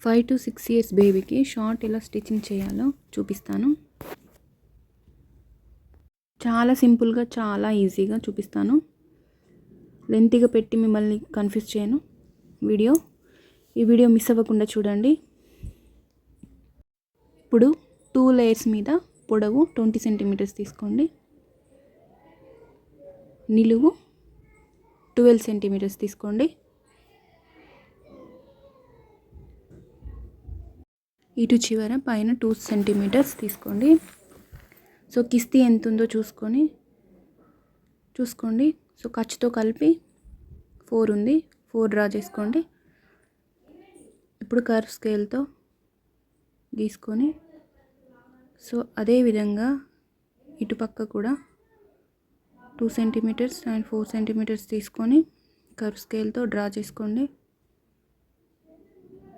5 to 6 years బేబీకి short ఎలా stitching చేయాలో చూపిస్తాను. చాలా సింపుల్గా, చాలా ఈజీగా చూపిస్తాను. లెంతీగా పెట్టి మిమ్మల్ని కన్ఫ్యూజ్ చేయను. ఈ వీడియో మిస్ అవ్వకుండా చూడండి. ఇప్పుడు 2 లేయర్స్ మీద పొడవు 20 సెంటీమీటర్స్ తీసుకోండి. నిలువు 12 సెంటీమీటర్స్ తీసుకోండి. ఇటు చివర పైన 2 సెంటీమీటర్స్ తీసుకోండి. సో కిస్తీ ఎంత ఉందో చూసుకోండి. సో ఖర్చుతో కలిపి 4 ఉంది. 4 డ్రా చేసుకోండి. ఇప్పుడు కర్వ్ స్కేల్తో గీసుకొని, సో అదే విధంగా ఇటుపక్క కూడా 2 సెంటీమీటర్స్ అండ్ 4 సెంటీమీటర్స్ తీసుకొని కర్వ్ స్కేల్తో డ్రా చేసుకోండి.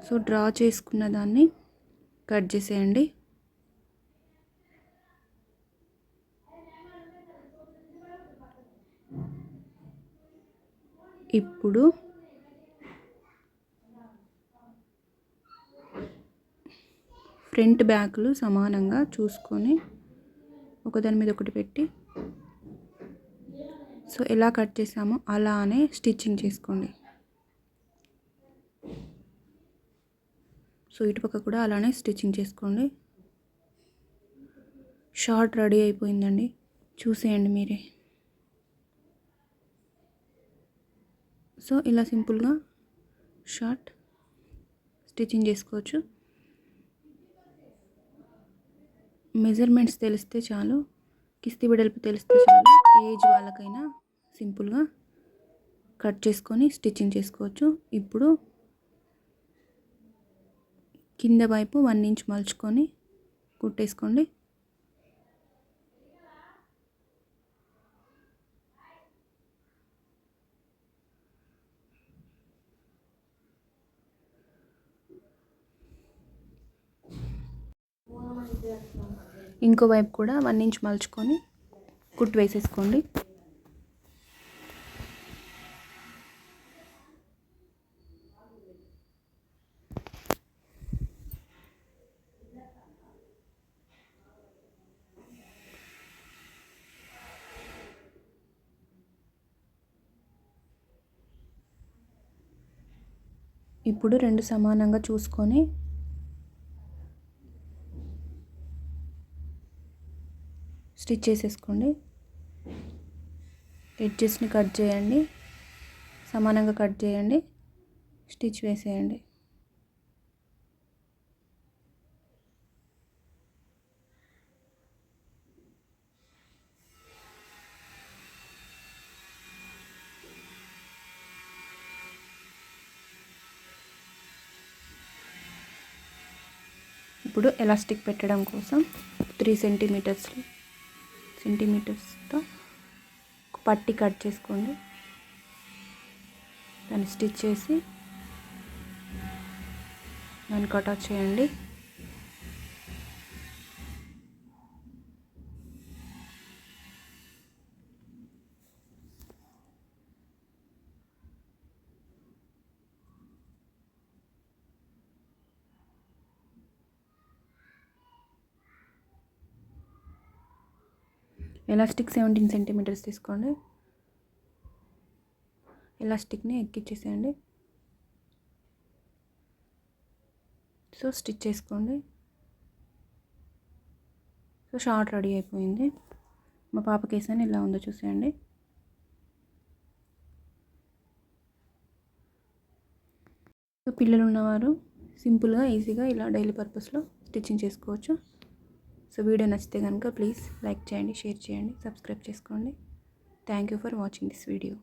సో డ్రా చేసుకున్న దాన్ని కట్ చేసేయండి. ఇప్పుడు ఫ్రంట్ బ్యాక్లు సమానంగా చూసుకొని ఒకదాని మీద ఒకటి పెట్టి, సో ఎలా కట్ చేసామో అలానే స్టిచ్చింగ్ చేసుకోండి. సో ఇటుపక్క కూడా అలానే స్టిచ్చింగ్ చేసుకోండి. షార్ట్ రెడీ అయిపోయిందండి, చూసేయండి మీరే. సో ఇలా సింపుల్గా షార్ట్ స్టిచ్చింగ్ చేసుకోవచ్చు. మెజర్మెంట్స్ తెలిస్తే చాలు, కిస్తీ వెడల్పు తెలిస్తే చాలు, ఏజ్ వాళ్ళకైనా సింపుల్గా కట్ చేసుకొని స్టిచ్చింగ్ చేసుకోవచ్చు. ఇప్పుడు కింద వైపు 1 ఇంచ్ మలుచుకొని కుట్టేసుకోండి. ఇంకో వైపు కూడా 1 ఇంచ్ మలుచుకొని కుట్టు వేసేసుకోండి. ఇప్పుడు 2 సమానంగా చూసుకొని స్టిచ్ చేసేసుకోండి. ఎడ్జెస్ని కట్ చేయండి, సమానంగా కట్ చేయండి, స్టిచ్ వేసేయండి. ఇప్పుడు ఎలాస్టిక్ పెట్టడం కోసం 3 సెంటీమీటర్స్తో పట్టి కట్ చేసుకోండి. దాన్ని స్టిచ్ చేసి దాన్ని కట్ ఆఫ్ చేయండి. ఎలాస్టిక్ 17 సెంటీమీటర్స్ తీసుకోండి. ఎలాస్టిక్ని ఎక్కించేసేయండి. సో స్టిచ్ చేసుకోండి. సో షార్ట్ రెడీ అయిపోయింది. మా పాప కేసాన్ని ఎలా ఉందో చూసేయండి. సో పిల్లలు ఉన్నవారు సింపుల్గా, ఈజీగా ఇలా డైలీ పర్పస్లో స్టిచ్చింగ్ చేసుకోవచ్చు. సో వీడియో నచ్చితే కనుక ప్లీజ్ లైక్ చేయండి, షేర్ చేయండి, సబ్స్క్రైబ్ చేసుకోండి. Thank you for watching this video.